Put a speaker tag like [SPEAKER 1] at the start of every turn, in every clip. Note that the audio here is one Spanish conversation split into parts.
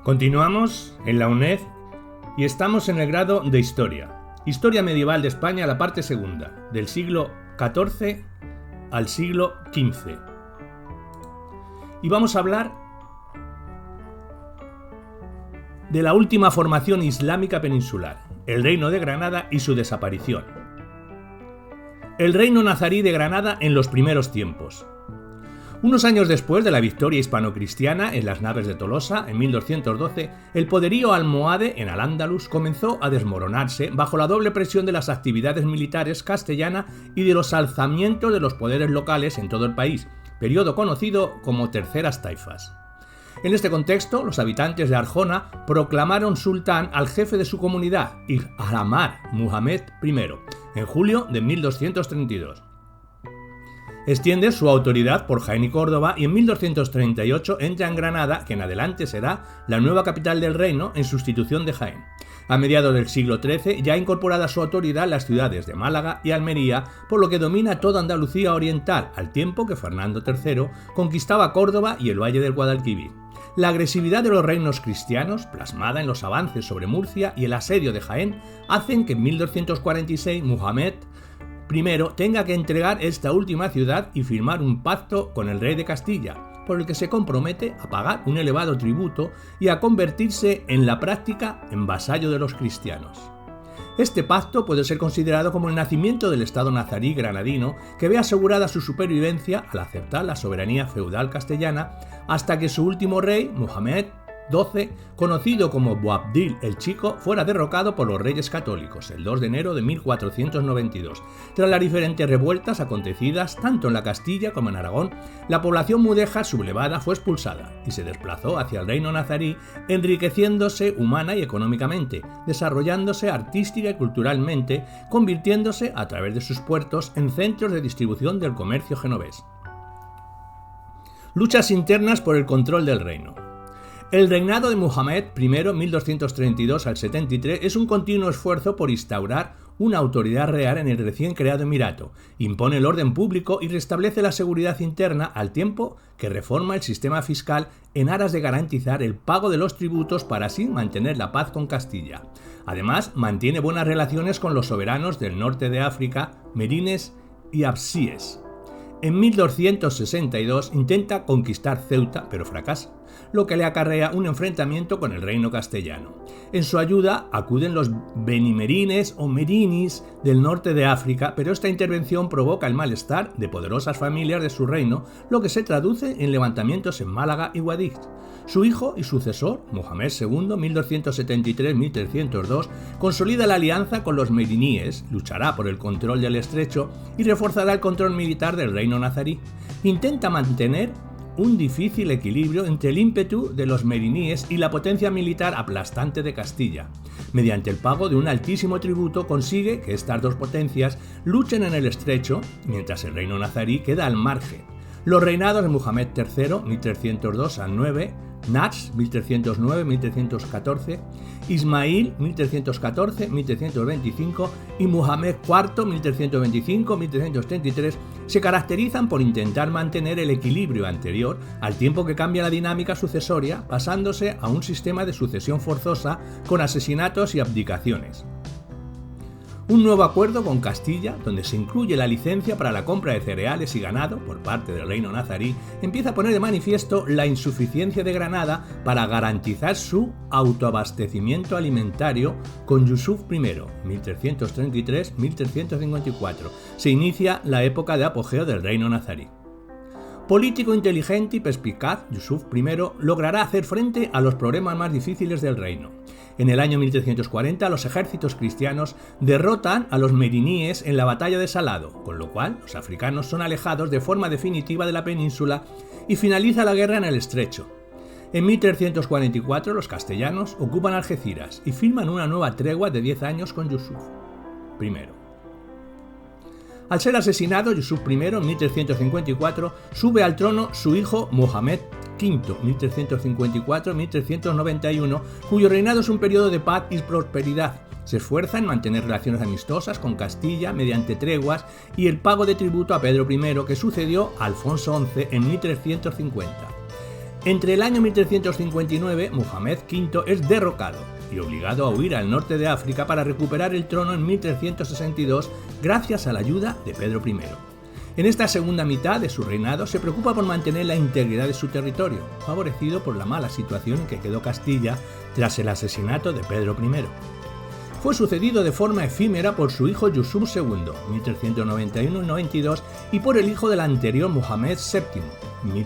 [SPEAKER 1] Continuamos en la UNED y estamos en el grado de Historia. Historia medieval de España, la parte segunda, del siglo XIV al siglo XV. Y vamos a hablar de la última formación islámica peninsular, el Reino de Granada y su desaparición. El Reino nazarí de Granada en los primeros tiempos. Unos años después de la victoria hispano-cristiana en las naves de Tolosa, en 1212, el poderío almohade en Al-Ándalus comenzó a desmoronarse bajo la doble presión de las actividades militares castellana y de los alzamientos de los poderes locales en todo el país, periodo conocido como Terceras Taifas. En este contexto, los habitantes de Arjona proclamaron sultán al jefe de su comunidad, Al-Ahmar Muhammad I, en julio de 1232. Extiende su autoridad por Jaén y Córdoba y en 1238 entra en Granada, que en adelante será la nueva capital del reino en sustitución de Jaén. A mediados del siglo XIII ya incorporada a su autoridad las ciudades de Málaga y Almería, por lo que domina toda Andalucía oriental, al tiempo que Fernando III conquistaba Córdoba y el Valle del Guadalquivir. La agresividad de los reinos cristianos, plasmada en los avances sobre Murcia y el asedio de Jaén, hacen que en 1246 Muhammad I tenga que entregar esta última ciudad y firmar un pacto con el rey de Castilla, por el que se compromete a pagar un elevado tributo y a convertirse en la práctica en vasallo de los cristianos. Este pacto puede ser considerado como el nacimiento del Estado nazarí granadino, que ve asegurada su supervivencia al aceptar la soberanía feudal castellana, hasta que su último rey, Muhammad XII, conocido como Boabdil el Chico, fuera derrocado por los reyes católicos el 2 de enero de 1492. Tras las diferentes revueltas acontecidas tanto en la Castilla como en Aragón, la población mudéjar sublevada fue expulsada y se desplazó hacia el reino nazarí, enriqueciéndose humana y económicamente, desarrollándose artística y culturalmente, convirtiéndose a través de sus puertos en centros de distribución del comercio genovés. Luchas internas por el control del reino. El reinado de Muhammad I, 1232 al 73, es un continuo esfuerzo por instaurar una autoridad real en el recién creado emirato, impone el orden público y restablece la seguridad interna al tiempo que reforma el sistema fiscal en aras de garantizar el pago de los tributos para así mantener la paz con Castilla. Además, mantiene buenas relaciones con los soberanos del norte de África, merines y absíes. En 1262 intenta conquistar Ceuta, pero fracasa, lo que le acarrea un enfrentamiento con el reino castellano. En su ayuda acuden los benimerines o merinis del norte de África, pero esta intervención provoca el malestar de poderosas familias de su reino, lo que se traduce en levantamientos en Málaga y Guadix. Su hijo y sucesor, Muhammad II, 1273-1302, consolida la alianza con los meriníes, luchará por el control del estrecho y reforzará el control militar del reino nazarí. Intenta mantener un difícil equilibrio entre el ímpetu de los meriníes y la potencia militar aplastante de Castilla. Mediante el pago de un altísimo tributo consigue que estas dos potencias luchen en el estrecho, mientras el reino nazarí queda al margen. Los reinados de Muhammad III, 1302 al 9, Nasr, 1309-1314, Ismail, 1314-1325 y Muhammad IV, 1325-1333, se caracterizan por intentar mantener el equilibrio anterior al tiempo que cambia la dinámica sucesoria, pasándose a un sistema de sucesión forzosa con asesinatos y abdicaciones. Un nuevo acuerdo con Castilla, donde se incluye la licencia para la compra de cereales y ganado por parte del reino nazarí, empieza a poner de manifiesto la insuficiencia de Granada para garantizar su autoabastecimiento alimentario con Yusuf I, 1333-1354. Se inicia la época de apogeo del reino nazarí. Político inteligente y perspicaz, Yusuf I logrará hacer frente a los problemas más difíciles del reino. En el año 1340 los ejércitos cristianos derrotan a los meriníes en la batalla de Salado, con lo cual los africanos son alejados de forma definitiva de la península y finaliza la guerra en el estrecho. En 1344 los castellanos ocupan Algeciras y firman una nueva tregua de 10 años con Yusuf I. Al ser asesinado Yusuf I en 1354, sube al trono su hijo Muhammad V, 1354-1391, cuyo reinado es un periodo de paz y prosperidad. Se esfuerza en mantener relaciones amistosas con Castilla mediante treguas y el pago de tributo a Pedro I, que sucedió a Alfonso XI en 1350. Entre el año 1359, Muhammad V es derrocado y obligado a huir al norte de África para recuperar el trono en 1362 gracias a la ayuda de Pedro I. En esta segunda mitad de su reinado se preocupa por mantener la integridad de su territorio, favorecido por la mala situación en que quedó Castilla tras el asesinato de Pedro I. Fue sucedido de forma efímera por su hijo Yusuf II, 1391-92, y por el hijo del anterior Muhammad VII,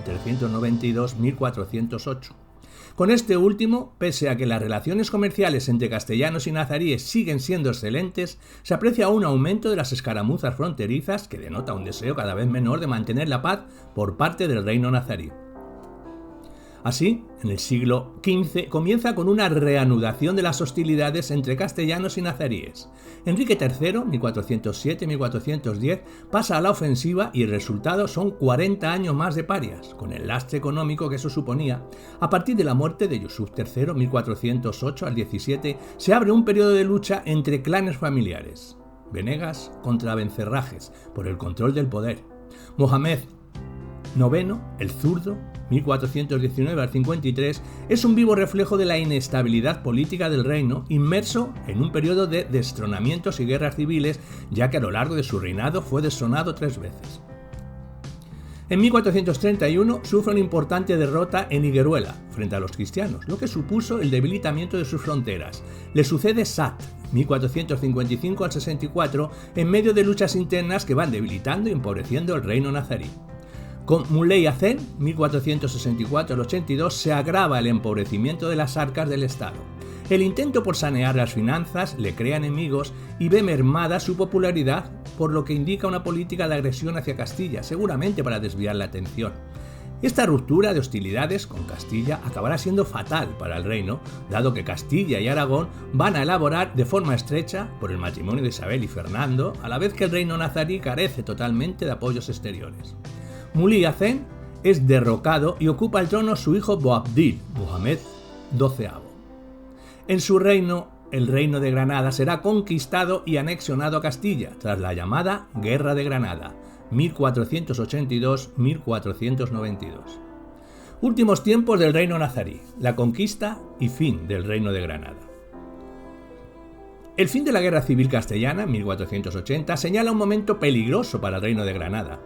[SPEAKER 1] 1392-1408. Con este último, pese a que las relaciones comerciales entre castellanos y nazaríes siguen siendo excelentes, se aprecia un aumento de las escaramuzas fronterizas que denota un deseo cada vez menor de mantener la paz por parte del reino nazarí. Así, en el siglo XV comienza con una reanudación de las hostilidades entre castellanos y nazaríes. Enrique III, 1407-1410, pasa a la ofensiva y el resultado son 40 años más de parias, con el lastre económico que eso suponía. A partir de la muerte de Yusuf III, 1408 al 17, se abre un periodo de lucha entre clanes familiares. Venegas contra Abencerrajes, por el control del poder. Mohamed IX, el zurdo, 1419 al 53, es un vivo reflejo de la inestabilidad política del reino, inmerso en un periodo de destronamientos y guerras civiles, ya que a lo largo de su reinado fue destronado 3 veces. En 1431 sufre una importante derrota en Higueruela, frente a los cristianos, lo que supuso el debilitamiento de sus fronteras. Le sucede Saad, 1455 al 64, en medio de luchas internas que van debilitando y empobreciendo el reino nazarí. Con Muley Hazen, 1464 al 82, se agrava el empobrecimiento de las arcas del Estado. El intento por sanear las finanzas le crea enemigos y ve mermada su popularidad, por lo que indica una política de agresión hacia Castilla, seguramente para desviar la atención. Esta ruptura de hostilidades con Castilla acabará siendo fatal para el reino, dado que Castilla y Aragón van a elaborar de forma estrecha por el matrimonio de Isabel y Fernando, a la vez que el reino nazarí carece totalmente de apoyos exteriores. Muley Hazen es derrocado y ocupa el trono su hijo Boabdil, Muhammad XII. En su reino, el reino de Granada será conquistado y anexionado a Castilla, tras la llamada Guerra de Granada, 1482-1492. Últimos tiempos del reino nazarí, la conquista y fin del reino de Granada. El fin de la Guerra Civil Castellana, 1480, señala un momento peligroso para el reino de Granada.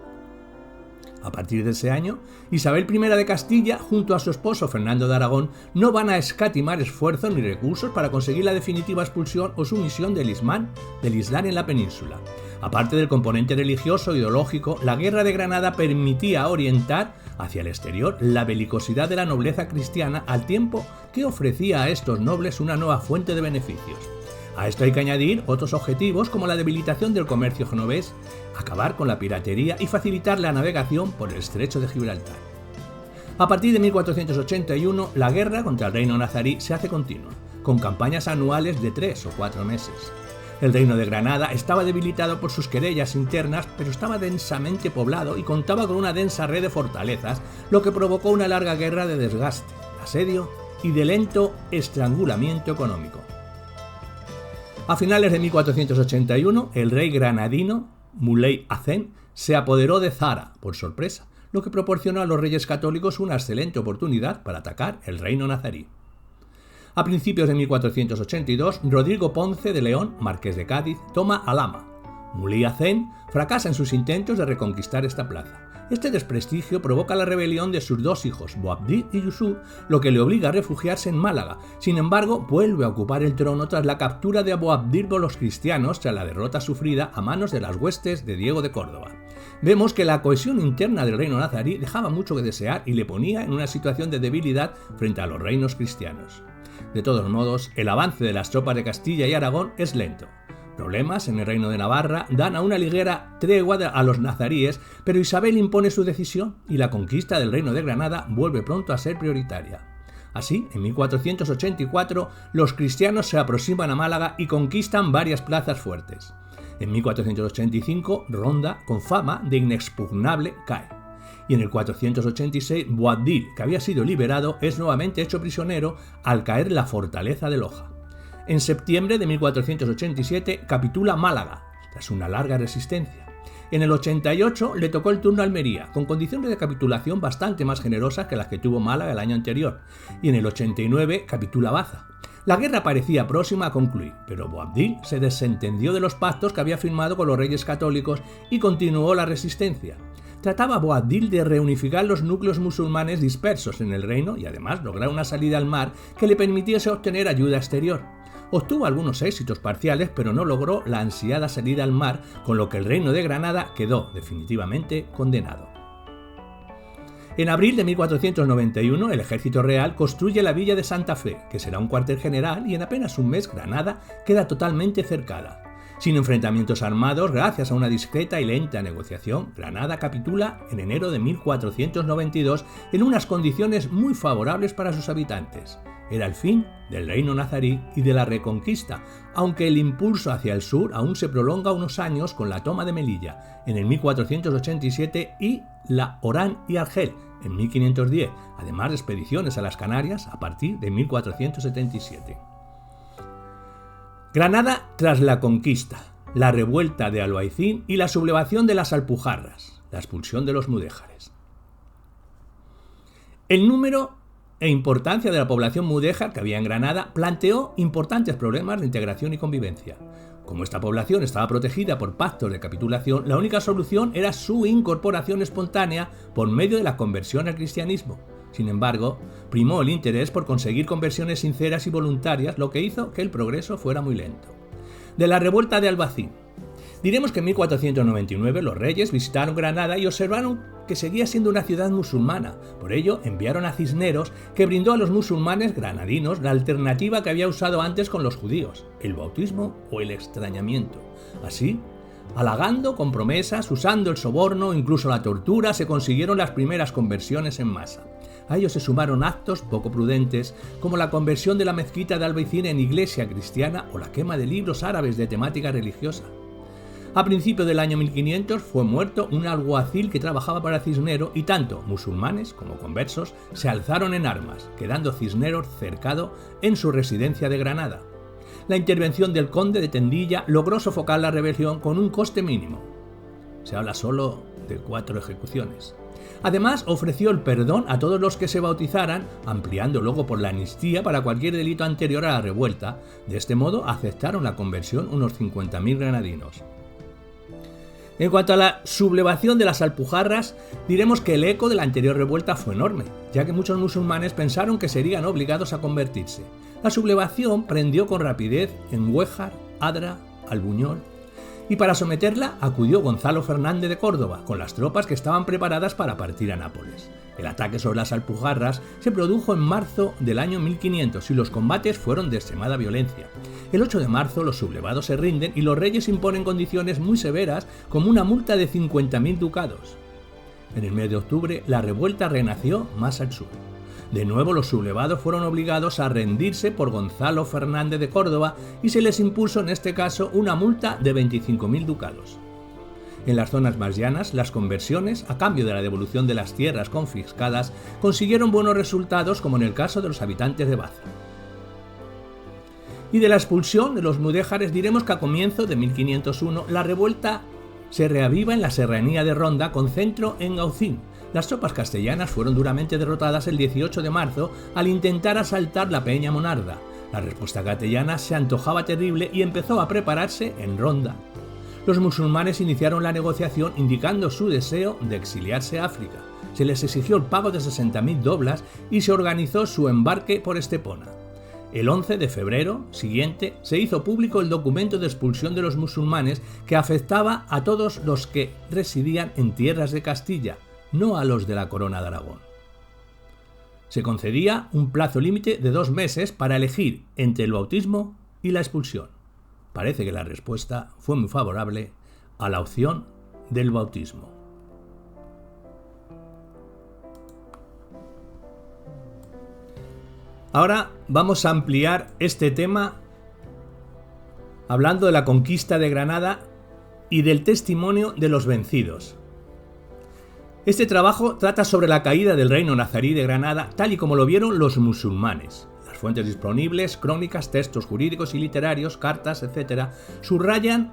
[SPEAKER 1] A partir de ese año, Isabel I de Castilla, junto a su esposo Fernando de Aragón, no van a escatimar esfuerzos ni recursos para conseguir la definitiva expulsión o sumisión del Islam en la península. Aparte del componente religioso ideológico, la Guerra de Granada permitía orientar hacia el exterior la belicosidad de la nobleza cristiana, al tiempo que ofrecía a estos nobles una nueva fuente de beneficios. A esto hay que añadir otros objetivos como la debilitación del comercio genovés, acabar con la piratería y facilitar la navegación por el estrecho de Gibraltar. A partir de 1481, la guerra contra el reino nazarí se hace continua, con campañas anuales de 3 o 4 meses. El reino de Granada estaba debilitado por sus querellas internas, pero estaba densamente poblado y contaba con una densa red de fortalezas, lo que provocó una larga guerra de desgaste, asedio y de lento estrangulamiento económico. A finales de 1481, el rey granadino, Muley Hazen, se apoderó de Zara por sorpresa, lo que proporcionó a los reyes católicos una excelente oportunidad para atacar el reino nazarí. A principios de 1482, Rodrigo Ponce de León, marqués de Cádiz, toma Alhama. Muley Hazen fracasa en sus intentos de reconquistar esta plaza. Este desprestigio provoca la rebelión de sus 2 hijos, Boabdil y Yusuf, lo que le obliga a refugiarse en Málaga. Sin embargo, vuelve a ocupar el trono tras la captura de Boabdil por los cristianos tras la derrota sufrida a manos de las huestes de Diego de Córdoba. Vemos que la cohesión interna del reino nazarí dejaba mucho que desear y le ponía en una situación de debilidad frente a los reinos cristianos. De todos modos, el avance de las tropas de Castilla y Aragón es lento. Problemas en el reino de Navarra dan a una ligera tregua a los nazaríes, pero Isabel impone su decisión y la conquista del reino de Granada vuelve pronto a ser prioritaria. Así, en 1484, los cristianos se aproximan a Málaga y conquistan varias plazas fuertes. En 1485, Ronda, con fama de inexpugnable, cae. Y en el 486, Boabdil, que había sido liberado, es nuevamente hecho prisionero al caer la fortaleza de Loja. En septiembre de 1487 capitula Málaga, tras una larga resistencia. En el 88 le tocó el turno a Almería, con condiciones de capitulación bastante más generosas que las que tuvo Málaga el año anterior, y en el 89 capitula Baza. La guerra parecía próxima a concluir, pero Boabdil se desentendió de los pactos que había firmado con los reyes católicos y continuó la resistencia. Trataba Boabdil de reunificar los núcleos musulmanes dispersos en el reino y además lograr una salida al mar que le permitiese obtener ayuda exterior. Obtuvo algunos éxitos parciales, pero no logró la ansiada salida al mar, con lo que el reino de Granada quedó definitivamente condenado. En abril de 1491 el ejército real construye la villa de Santa Fe, que será un cuartel general, y en apenas un mes Granada queda totalmente cercada. Sin enfrentamientos armados, gracias a una discreta y lenta negociación, Granada capitula en enero de 1492 en unas condiciones muy favorables para sus habitantes. Era el fin del reino nazarí y de la reconquista, aunque el impulso hacia el sur aún se prolonga unos años con la toma de Melilla en el 1487 y la Orán y Argel en 1510, además de expediciones a las Canarias a partir de 1477. Granada tras la conquista, la revuelta de Albaicín y la sublevación de las Alpujarras, la expulsión de los mudéjares. El número e importancia de la población mudéjar que había en Granada planteó importantes problemas de integración y convivencia. Como esta población estaba protegida por pactos de capitulación, la única solución era su incorporación espontánea por medio de la conversión al cristianismo. Sin embargo, primó el interés por conseguir conversiones sinceras y voluntarias, lo que hizo que el progreso fuera muy lento. De la revuelta de Albaicín. Diremos que en 1499 los reyes visitaron Granada y observaron que seguía siendo una ciudad musulmana. Por ello, enviaron a Cisneros, que brindó a los musulmanes granadinos la alternativa que había usado antes con los judíos, el bautismo o el extrañamiento. Así, halagando con promesas, usando el soborno, incluso la tortura, se consiguieron las primeras conversiones en masa. A ello se sumaron actos poco prudentes, como la conversión de la mezquita de Albaicín en iglesia cristiana o la quema de libros árabes de temática religiosa. A principios del año 1500 fue muerto un alguacil que trabajaba para Cisneros y tanto musulmanes como conversos se alzaron en armas, quedando Cisneros cercado en su residencia de Granada. La intervención del conde de Tendilla logró sofocar la rebelión con un coste mínimo. Se habla solo de 4 ejecuciones. Además, ofreció el perdón a todos los que se bautizaran, ampliando luego por la amnistía para cualquier delito anterior a la revuelta. De este modo, aceptaron la conversión unos 50.000 granadinos. En cuanto a la sublevación de las Alpujarras, diremos que el eco de la anterior revuelta fue enorme, ya que muchos musulmanes pensaron que serían obligados a convertirse. La sublevación prendió con rapidez en Huéjar, Adra, Albuñol, y para someterla acudió Gonzalo Fernández de Córdoba, con las tropas que estaban preparadas para partir a Nápoles. El ataque sobre las Alpujarras se produjo en marzo del año 1500 y los combates fueron de extremada violencia. El 8 de marzo los sublevados se rinden y los reyes imponen condiciones muy severas, como una multa de 50.000 ducados. En el mes de octubre la revuelta renació más al sur. De nuevo los sublevados fueron obligados a rendirse por Gonzalo Fernández de Córdoba y se les impuso en este caso una multa de 25.000 ducados. En las zonas más llanas, las conversiones, a cambio de la devolución de las tierras confiscadas, consiguieron buenos resultados, como en el caso de los habitantes de Baza. Y de la expulsión de los mudéjares diremos que a comienzo de 1501 la revuelta se reaviva en la serranía de Ronda con centro en Gaucín. Las tropas castellanas fueron duramente derrotadas el 18 de marzo al intentar asaltar la Peña Monarda. La respuesta castellana se antojaba terrible y empezó a prepararse en Ronda. Los musulmanes iniciaron la negociación indicando su deseo de exiliarse a África. Se les exigió el pago de 60.000 doblas y se organizó su embarque por Estepona. El 11 de febrero siguiente se hizo público el documento de expulsión de los musulmanes que afectaba a todos los que residían en tierras de Castilla, no a los de la Corona de Aragón. Se concedía un plazo límite de 2 meses para elegir entre el bautismo y la expulsión. Parece que la respuesta fue muy favorable a la opción del bautismo. Ahora vamos a ampliar este tema hablando de la conquista de Granada y del testimonio de los vencidos. Este trabajo trata sobre la caída del reino nazarí de Granada tal y como lo vieron los musulmanes. Las fuentes disponibles, crónicas, textos jurídicos y literarios, cartas, etc., subrayan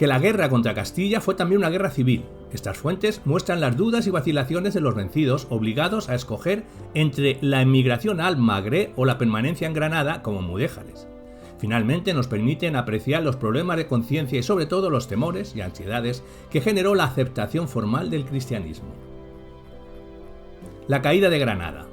[SPEAKER 1] que la guerra contra Castilla fue también una guerra civil. Estas fuentes muestran las dudas y vacilaciones de los vencidos, obligados a escoger entre la emigración al Magreb o la permanencia en Granada como mudéjares. Finalmente nos permiten apreciar los problemas de conciencia y sobre todo los temores y ansiedades que generó la aceptación formal del cristianismo. La caída de Granada.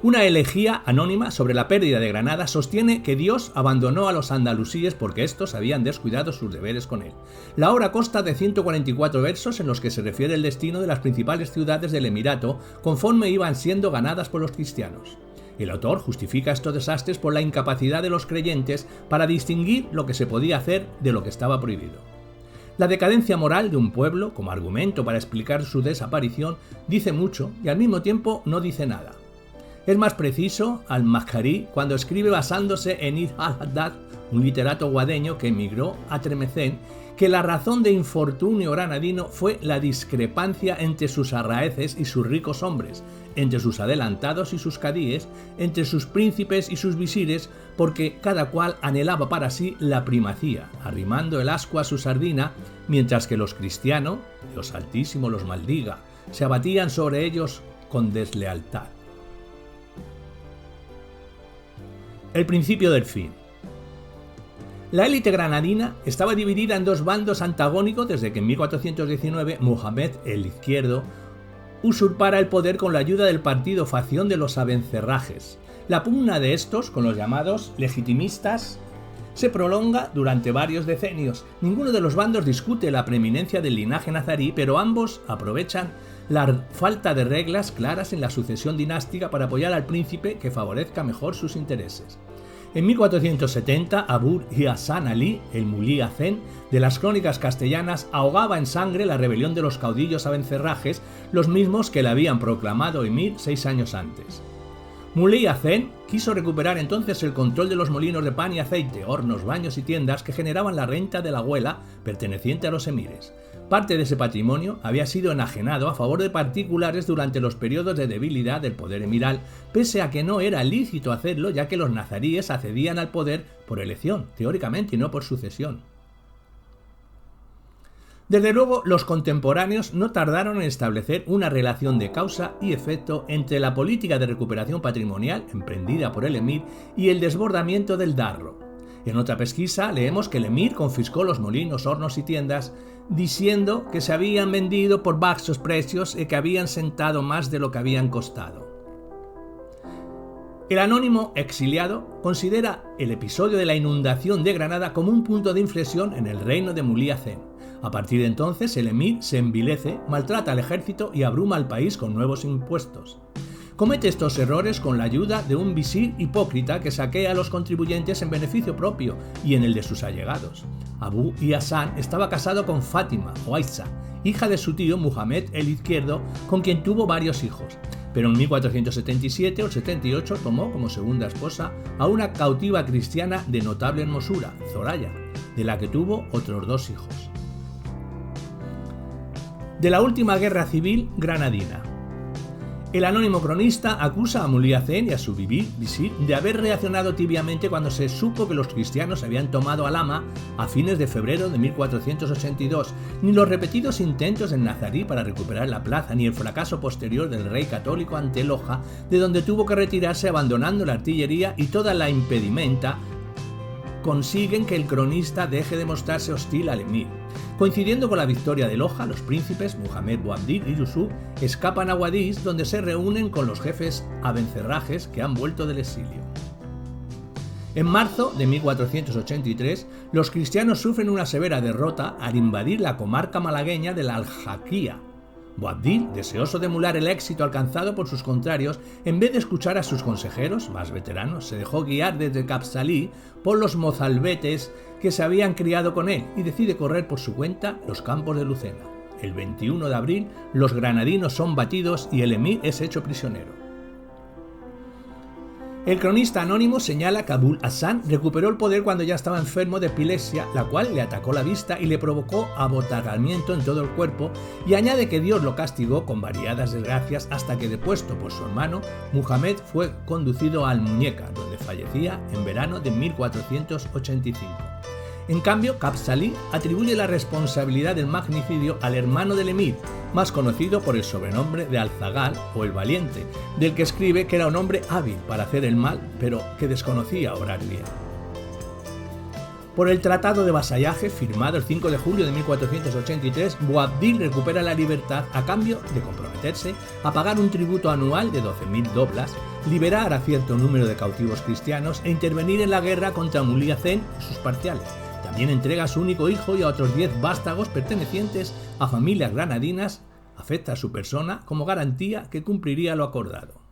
[SPEAKER 1] Una elegía anónima sobre la pérdida de Granada sostiene que Dios abandonó a los andalusíes porque estos habían descuidado sus deberes con él. La obra consta de 144 versos en los que se refiere el destino de las principales ciudades del Emirato conforme iban siendo ganadas por los cristianos. El autor justifica estos desastres por la incapacidad de los creyentes para distinguir lo que se podía hacer de lo que estaba prohibido. La decadencia moral de un pueblo, como argumento para explicar su desaparición, dice mucho y al mismo tiempo no dice nada. Es más preciso al-Makhari cuando escribe basándose en Ibn al-Haddad, un literato guadeño que emigró a Tremecén, que la razón de infortunio granadino fue la discrepancia entre sus arraeces y sus ricos hombres, entre sus adelantados y sus cadíes, entre sus príncipes y sus visires, porque cada cual anhelaba para sí la primacía, arrimando el ascua a su sardina, mientras que los cristianos, Dios Altísimo los maldiga, se abatían sobre ellos con deslealtad. El principio del fin. La élite granadina estaba dividida en dos bandos antagónicos desde que en 1419 Muhammad el Izquierdo usurpara el poder con la ayuda del partido facción de los Abencerrajes. La pugna de estos con los llamados legitimistas se prolonga durante varios decenios. Ninguno de los bandos discute la preeminencia del linaje nazarí, pero ambos aprovechan la falta de reglas claras en la sucesión dinástica para apoyar al príncipe que favorezca mejor sus intereses. En 1470, Abu Hassan Ali, el Mulí Hacén, de las crónicas castellanas, ahogaba en sangre la rebelión de los caudillos abencerrajes, los mismos que le habían proclamado emir 6 años antes. Mulí Hacén quiso recuperar entonces el control de los molinos de pan y aceite, hornos, baños y tiendas que generaban la renta de la huela perteneciente a los emires. Parte de ese patrimonio había sido enajenado a favor de particulares durante los periodos de debilidad del poder emiral, pese a que no era lícito hacerlo ya que los nazaríes accedían al poder por elección, teóricamente, y no por sucesión. Desde luego, los contemporáneos no tardaron en establecer una relación de causa y efecto entre la política de recuperación patrimonial emprendida por el emir y el desbordamiento del Darro. En otra pesquisa leemos que el emir confiscó los molinos, hornos y tiendas, diciendo que se habían vendido por bajos precios y que habían sentado más de lo que habían costado. El anónimo exiliado considera el episodio de la inundación de Granada como un punto de inflexión en el reino de Mulí Hacén. A partir de entonces el emir se envilece, maltrata al ejército y abruma al país con nuevos impuestos. Comete estos errores con la ayuda de un visir hipócrita que saquea a los contribuyentes en beneficio propio y en el de sus allegados. Abu Hassan estaba casado con Fátima o Aisha, hija de su tío Muhammad el Izquierdo, con quien tuvo varios hijos. Pero en 1477 o 78 tomó como segunda esposa a una cautiva cristiana de notable hermosura, Zoraya, de la que tuvo otros 2 hijos. De la última guerra civil granadina. El anónimo cronista acusa a Mulí Hacén y a su visir de haber reaccionado tibiamente cuando se supo que los cristianos habían tomado Alhama a fines de febrero de 1482, ni los repetidos intentos del nazarí para recuperar la plaza, ni el fracaso posterior del rey católico ante Loja, de donde tuvo que retirarse abandonando la artillería y toda la impedimenta, consiguen que el cronista deje de mostrarse hostil al emir. Coincidiendo con la victoria de Loja, los príncipes Muhammad Boabdil y Yusuf escapan a Guadix, donde se reúnen con los jefes abencerrajes que han vuelto del exilio. En marzo de 1483, los cristianos sufren una severa derrota al invadir la comarca malagueña de la Aljaquía. Boabdil, deseoso de emular el éxito alcanzado por sus contrarios, en vez de escuchar a sus consejeros, más veteranos, se dejó guiar desde Capsalí por los mozalbetes que se habían criado con él y decide correr por su cuenta los campos de Lucena. El 21 de abril, los granadinos son batidos y el emir es hecho prisionero. El cronista anónimo señala que Abu Hassan recuperó el poder cuando ya estaba enfermo de epilepsia, la cual le atacó la vista y le provocó abotagamiento en todo el cuerpo, y añade que Dios lo castigó con variadas desgracias hasta que, depuesto por su hermano, Muhammad fue conducido a Almuñécar, donde fallecía en verano de 1485. En cambio, Qapsali atribuye la responsabilidad del magnicidio al hermano del emir, más conocido por el sobrenombre de Al-Zagal o el Valiente, del que escribe que era un hombre hábil para hacer el mal, pero que desconocía obrar bien. Por el Tratado de Vasallaje, firmado el 5 de julio de 1483, Boabdil recupera la libertad a cambio de comprometerse a pagar un tributo anual de 12.000 doblas, liberar a cierto número de cautivos cristianos e intervenir en la guerra contra Muley Hazen y sus parciales. También entrega a su único hijo y a otros 10 vástagos pertenecientes a familias granadinas, afecta a su persona como garantía que cumpliría lo acordado.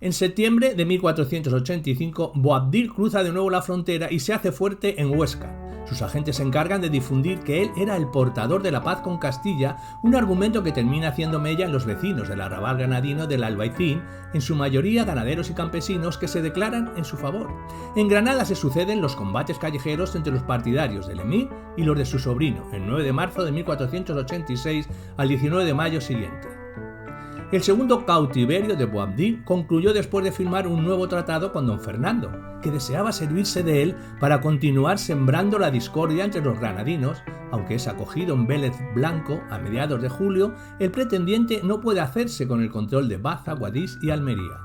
[SPEAKER 1] En septiembre de 1485, Boabdil cruza de nuevo la frontera y se hace fuerte en Huesca. Sus agentes se encargan de difundir que él era el portador de la paz con Castilla, un argumento que termina haciendo mella en los vecinos del arrabal granadino del Albaicín, en su mayoría ganaderos y campesinos que se declaran en su favor. En Granada se suceden los combates callejeros entre los partidarios del emir y los de su sobrino, el 9 de marzo de 1486 al 19 de mayo siguiente. El segundo cautiverio de Boabdil concluyó después de firmar un nuevo tratado con don Fernando, que deseaba servirse de él para continuar sembrando la discordia entre los granadinos. Aunque es acogido en Vélez Blanco a mediados de julio, el pretendiente no puede hacerse con el control de Baza, Guadix y Almería.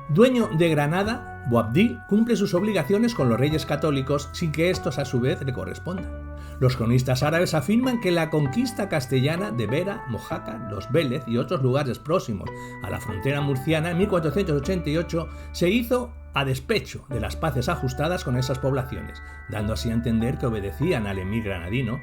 [SPEAKER 1] Dueño de Granada, Boabdil cumple sus obligaciones con los reyes católicos sin que estos a su vez le correspondan. Los cronistas árabes afirman que la conquista castellana de Vera, Mojácar, Los Vélez y otros lugares próximos a la frontera murciana en 1488 se hizo a despecho de las paces ajustadas con esas poblaciones, dando así a entender que obedecían al emir granadino,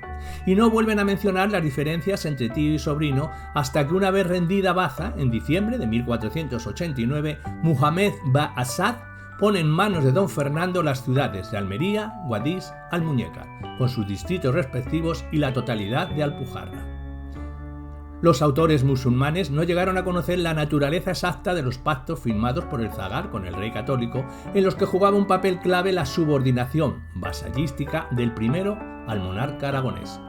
[SPEAKER 1] y no vuelven a mencionar las diferencias entre tío y sobrino hasta que una vez rendida Baza, en diciembre de 1489, Muhammad Ba-Asad pone en manos de don Fernando las ciudades de Almería, Guadix, Almuñécar, con sus distritos respectivos y la totalidad de Alpujarra. Los autores musulmanes no llegaron a conocer la naturaleza exacta de los pactos firmados por el zagar con el rey católico, en los que jugaba un papel clave la subordinación vasallística del primero al monarca aragonés.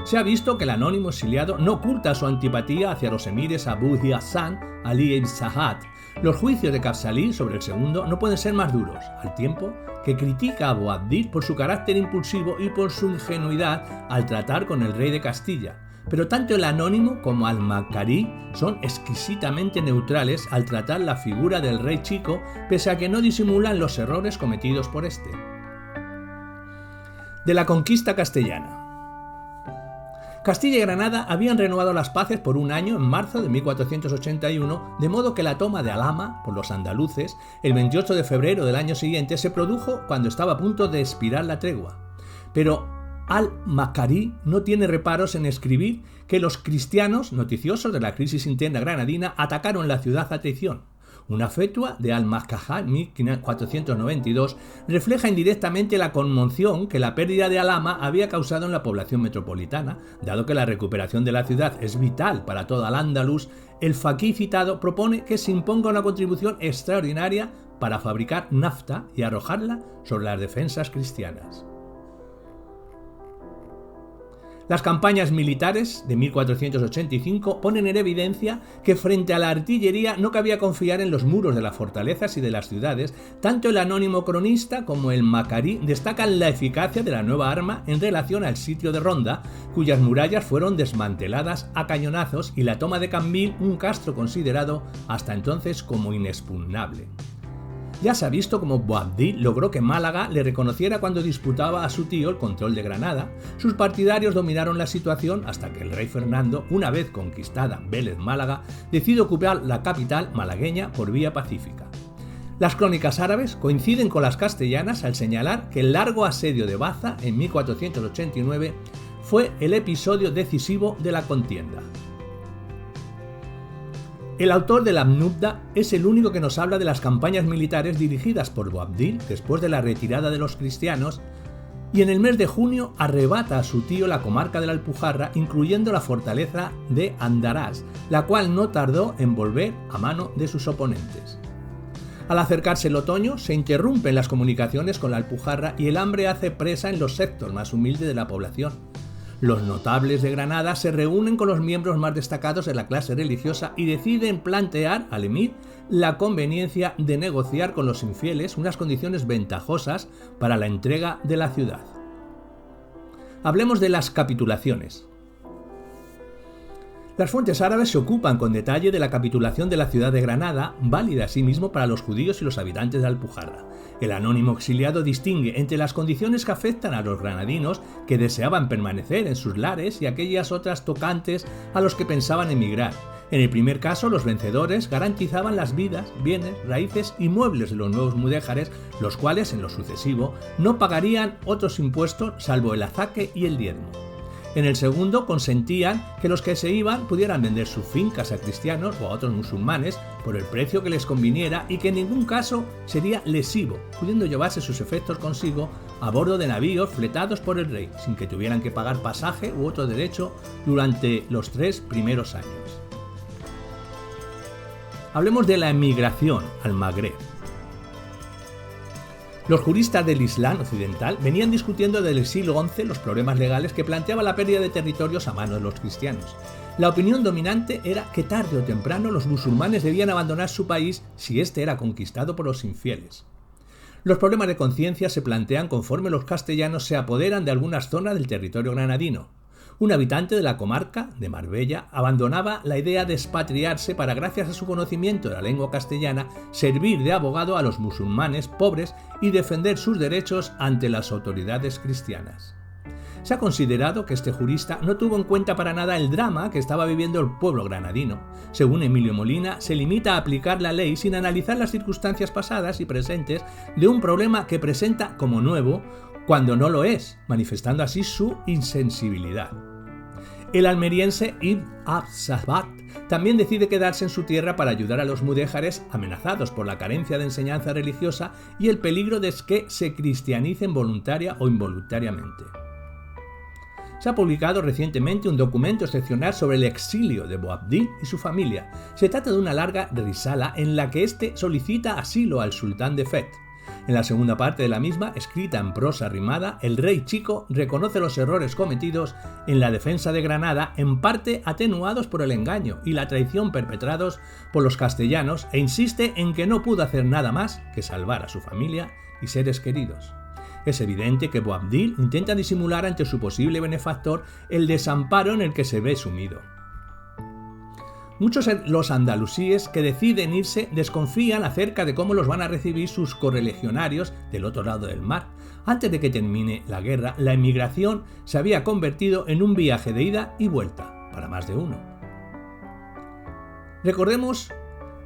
[SPEAKER 1] Se ha visto que el anónimo exiliado no oculta su antipatía hacia los emires Abu Hassan, Ali ibn Sa'ad. Los juicios de Qapsali sobre el segundo no pueden ser más duros, al tiempo que critica a Boabdil por su carácter impulsivo y por su ingenuidad al tratar con el rey de Castilla. Pero tanto el anónimo como al-Makari son exquisitamente neutrales al tratar la figura del rey chico, pese a que no disimulan los errores cometidos por este. De la conquista castellana. Castilla y Granada habían renovado las paces por un año en marzo de 1481, de modo que la toma de Alhama por los andaluces el 28 de febrero del año siguiente se produjo cuando estaba a punto de expirar la tregua. Pero al-Makari no tiene reparos en escribir que los cristianos, noticiosos de la crisis interna granadina, atacaron la ciudad a traición. Una fetua de al-Makajá en 1492 refleja indirectamente la conmoción que la pérdida de Alhama había causado en la población metropolitana. Dado que la recuperación de la ciudad es vital para toda al-Ándalus, el faquí citado propone que se imponga una contribución extraordinaria para fabricar nafta y arrojarla sobre las defensas cristianas. Las campañas militares de 1485 ponen en evidencia que frente a la artillería no cabía confiar en los muros de las fortalezas y de las ciudades. Tanto el anónimo cronista como el Makari destacan la eficacia de la nueva arma en relación al sitio de Ronda, cuyas murallas fueron desmanteladas a cañonazos, y la toma de Cambil, un castro considerado hasta entonces como inexpugnable. Ya se ha visto cómo Boabdil logró que Málaga le reconociera cuando disputaba a su tío el control de Granada. Sus partidarios dominaron la situación hasta que el rey Fernando, una vez conquistada Vélez-Málaga, decide ocupar la capital malagueña por vía pacífica. Las crónicas árabes coinciden con las castellanas al señalar que el largo asedio de Baza en 1489 fue el episodio decisivo de la contienda. El autor de la Nubda es el único que nos habla de las campañas militares dirigidas por Boabdil después de la retirada de los cristianos, y en el mes de junio arrebata a su tío la comarca de la Alpujarra, incluyendo la fortaleza de Andarás, la cual no tardó en volver a mano de sus oponentes. Al acercarse el otoño, se interrumpen las comunicaciones con la Alpujarra y el hambre hace presa en los sectores más humildes de la población. Los notables de Granada se reúnen con los miembros más destacados de la clase religiosa y deciden plantear al emir la conveniencia de negociar con los infieles unas condiciones ventajosas para la entrega de la ciudad. Hablemos de las capitulaciones. Las fuentes árabes se ocupan con detalle de la capitulación de la ciudad de Granada, válida asimismo para los judíos y los habitantes de Alpujarra. El anónimo exiliado distingue entre las condiciones que afectan a los granadinos que deseaban permanecer en sus lares y aquellas otras tocantes a los que pensaban emigrar. En el primer caso, los vencedores garantizaban las vidas, bienes, raíces y muebles de los nuevos mudéjares, los cuales, en lo sucesivo, no pagarían otros impuestos salvo el azaque y el diezmo. En el segundo, consentían que los que se iban pudieran vender sus fincas a cristianos o a otros musulmanes por el precio que les conviniera y que en ningún caso sería lesivo, pudiendo llevarse sus efectos consigo a bordo de navíos fletados por el rey, sin que tuvieran que pagar pasaje u otro derecho durante los 3 primeros años. Hablemos de la emigración al Magreb. Los juristas del Islam occidental venían discutiendo desde el siglo XI los problemas legales que planteaba la pérdida de territorios a manos de los cristianos. La opinión dominante era que tarde o temprano los musulmanes debían abandonar su país si éste era conquistado por los infieles. Los problemas de conciencia se plantean conforme los castellanos se apoderan de algunas zonas del territorio granadino. Un habitante de la comarca de Marbella abandonaba la idea de expatriarse para, gracias a su conocimiento de la lengua castellana, servir de abogado a los musulmanes pobres y defender sus derechos ante las autoridades cristianas. Se ha considerado que este jurista no tuvo en cuenta para nada el drama que estaba viviendo el pueblo granadino. Según Emilio Molina, se limita a aplicar la ley sin analizar las circunstancias pasadas y presentes de un problema que presenta como nuevo cuando no lo es, manifestando así su insensibilidad. El almeriense Ibn Abd-Sabat también decide quedarse en su tierra para ayudar a los mudéjares amenazados por la carencia de enseñanza religiosa y el peligro de que se cristianicen voluntaria o involuntariamente. Se ha publicado recientemente un documento excepcional sobre el exilio de Boabdil y su familia. Se trata de una larga risala en la que éste solicita asilo al sultán de Fez. En la segunda parte de la misma, escrita en prosa rimada, el rey chico reconoce los errores cometidos en la defensa de Granada, en parte atenuados por el engaño y la traición perpetrados por los castellanos, e insiste en que no pudo hacer nada más que salvar a su familia y seres queridos. Es evidente que Boabdil intenta disimular ante su posible benefactor el desamparo en el que se ve sumido. Muchos de los andalusíes que deciden irse desconfían acerca de cómo los van a recibir sus correligionarios del otro lado del mar. Antes de que termine la guerra, la emigración se había convertido en un viaje de ida y vuelta para más de uno. Recordemos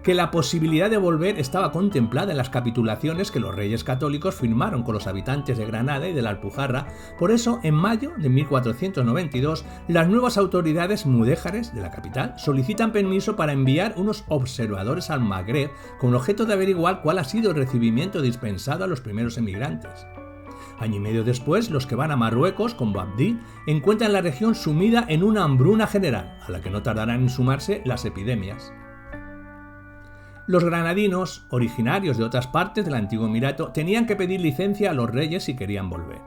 [SPEAKER 1] que la posibilidad de volver estaba contemplada en las capitulaciones que los reyes católicos firmaron con los habitantes de Granada y de la Alpujarra. Por eso, en mayo de 1492, las nuevas autoridades mudéjares de la capital solicitan permiso para enviar unos observadores al Magreb con el objeto de averiguar cuál ha sido el recibimiento dispensado a los primeros emigrantes. Año y medio después, los que van a Marruecos con Boabdil encuentran la región sumida en una hambruna general, a la que no tardarán en sumarse las epidemias. Los granadinos, originarios de otras partes del antiguo emirato, tenían que pedir licencia a los reyes si querían volver.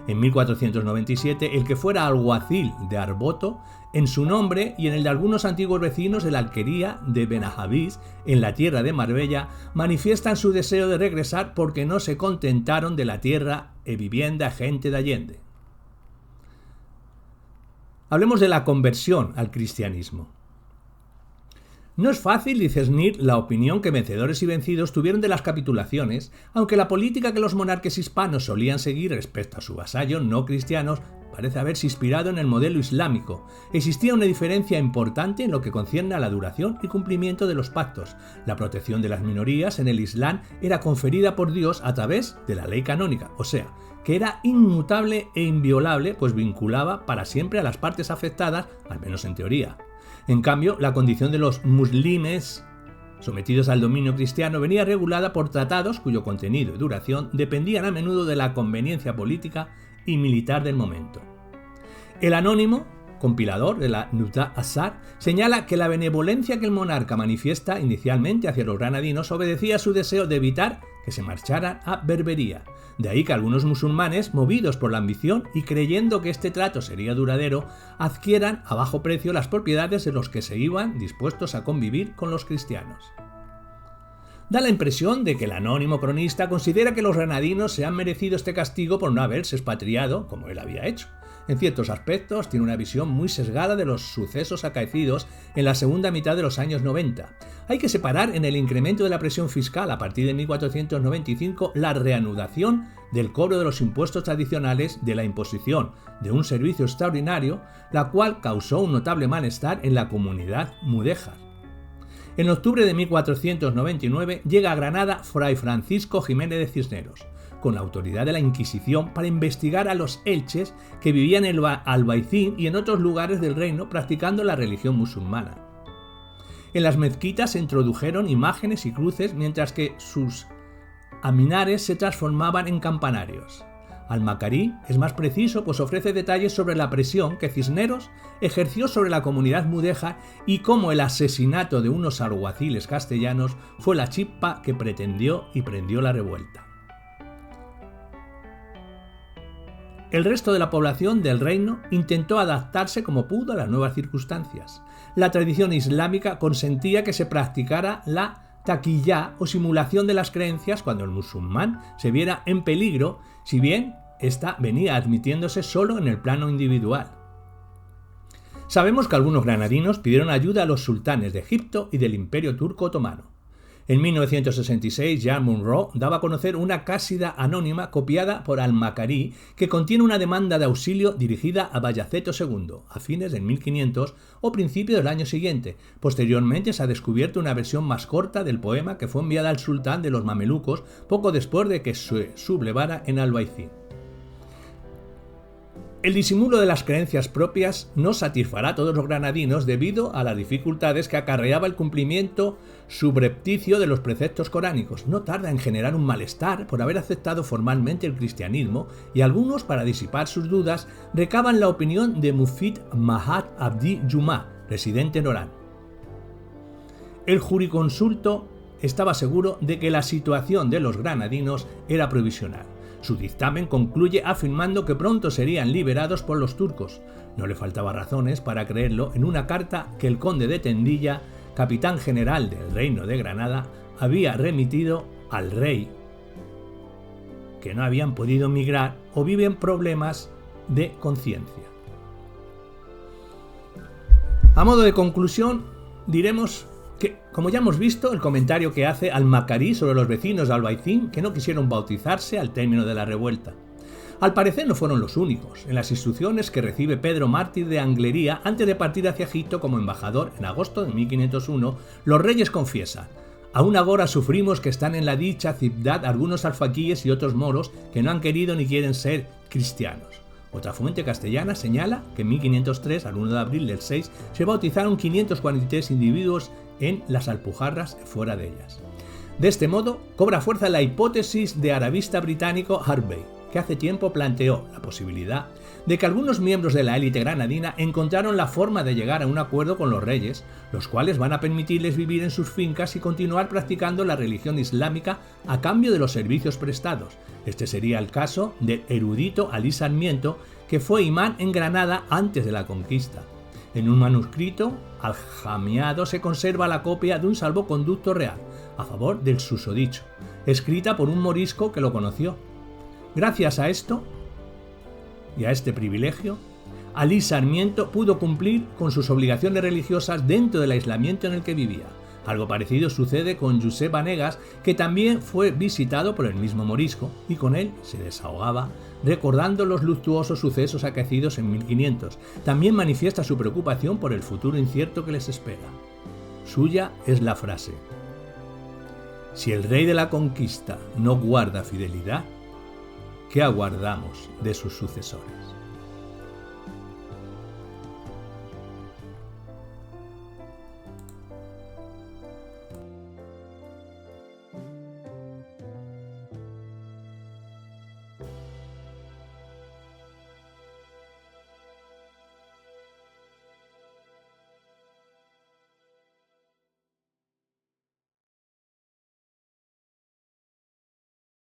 [SPEAKER 1] En 1497, el que fuera alguacil de Arboto, en su nombre y en el de algunos antiguos vecinos de la alquería de Benajabís, en la tierra de Marbella, manifiestan su deseo de regresar porque no se contentaron de la tierra e vivienda gente de Allende. Hablemos de la conversión al cristianismo. No es fácil discernir la opinión que vencedores y vencidos tuvieron de las capitulaciones, aunque la política que los monarcas hispanos solían seguir respecto a sus vasallos no cristianos parece haberse inspirado en el modelo islámico. Existía una diferencia importante en lo que concierne a la duración y cumplimiento de los pactos. La protección de las minorías en el Islam era conferida por Dios a través de la ley canónica, o sea, que era inmutable e inviolable, pues vinculaba para siempre a las partes afectadas, al menos en teoría. En cambio, la condición de los muslimes sometidos al dominio cristiano venía regulada por tratados cuyo contenido y duración dependían a menudo de la conveniencia política y militar del momento. El anónimo compilador de la Nuda Azar, señala que la benevolencia que el monarca manifiesta inicialmente hacia los granadinos obedecía a su deseo de evitar que se marcharan a Berbería. De ahí que algunos musulmanes, movidos por la ambición y creyendo que este trato sería duradero, adquieran a bajo precio las propiedades de los que se iban dispuestos a convivir con los cristianos. Da la impresión de que el anónimo cronista considera que los granadinos se han merecido este castigo por no haberse expatriado como él había hecho. En ciertos aspectos tiene una visión muy sesgada de los sucesos acaecidos en la segunda mitad de los años 90. Hay que separar en el incremento de la presión fiscal a partir de 1495 la reanudación del cobro de los impuestos tradicionales de la imposición de un servicio extraordinario, la cual causó un notable malestar en la comunidad mudéjar. En octubre de 1499 llega a Granada Fray Francisco Jiménez de Cisneros, con la autoridad de la Inquisición para investigar a los elches que vivían en Albaicín y en otros lugares del reino practicando la religión musulmana. En las mezquitas se introdujeron imágenes y cruces mientras que sus aminares se transformaban en campanarios. Al-Makarí es más preciso, pues ofrece detalles sobre la presión que Cisneros ejerció sobre la comunidad mudéjar y cómo el asesinato de unos alguaciles castellanos fue la chispa que pretendió y prendió la revuelta. El resto de la población del reino intentó adaptarse como pudo a las nuevas circunstancias. La tradición islámica consentía que se practicara la taquillá o simulación de las creencias cuando el musulmán se viera en peligro, si bien esta venía admitiéndose solo en el plano individual. Sabemos que algunos granadinos pidieron ayuda a los sultanes de Egipto y del Imperio Turco Otomano. En 1966, Jean Monroe daba a conocer una cásida anónima copiada por Al-Makarí que contiene una demanda de auxilio dirigida a Bayaceto II a fines del 1500 o principio del año siguiente. Posteriormente se ha descubierto una versión más corta del poema que fue enviada al sultán de los mamelucos poco después de que se sublevara en Albaicín. El disimulo de las creencias propias no satisfará a todos los granadinos debido a las dificultades que acarreaba el cumplimiento subrepticio de los preceptos coránicos. No tarda en generar un malestar por haber aceptado formalmente el cristianismo y algunos, para disipar sus dudas, recaban la opinión de Mufid Mahat Abdi Jumah, residente en Orán. El jurisconsulto estaba seguro de que la situación de los granadinos era provisional. Su dictamen concluye afirmando que pronto serían liberados por los turcos. No le faltaba razones para creerlo en una carta que el conde de Tendilla, capitán general del reino de Granada, había remitido al rey, que no habían podido migrar o viven problemas de conciencia. A modo de conclusión, diremos que, como ya hemos visto, el comentario que hace Al-Makarí sobre los vecinos de Albaicín que no quisieron bautizarse al término de la revuelta. Al parecer no fueron los únicos. En las instrucciones que recibe Pedro Mártir de Anglería antes de partir hacia Egipto como embajador en agosto de 1501, los reyes confiesan: aún ahora sufrimos que están en la dicha ciudad algunos alfaquíes y otros moros que no han querido ni quieren ser cristianos. Otra fuente castellana señala que en 1503, al 1 de abril del 6, se bautizaron 543 individuos en las Alpujarras fuera de ellas. De este modo, cobra fuerza la hipótesis de arabista británico Harvey, que hace tiempo planteó la posibilidad de que algunos miembros de la élite granadina encontraron la forma de llegar a un acuerdo con los reyes, los cuales van a permitirles vivir en sus fincas y continuar practicando la religión islámica a cambio de los servicios prestados. Este sería el caso del erudito Alí Sarmiento, que fue imán en Granada antes de la conquista. En un manuscrito aljamiado se conserva la copia de un salvoconducto real a favor del susodicho, escrita por un morisco que lo conoció. Gracias a esto y a este privilegio, Alí Sarmiento pudo cumplir con sus obligaciones religiosas dentro del aislamiento en el que vivía. Algo parecido sucede con Josep Banegas, que también fue visitado por el mismo morisco y con él se desahogaba recordando los luctuosos sucesos acaecidos en 1500. También manifiesta su preocupación por el futuro incierto que les espera. Suya es la frase: si el rey de la conquista no guarda fidelidad, ¿qué aguardamos de sus sucesores?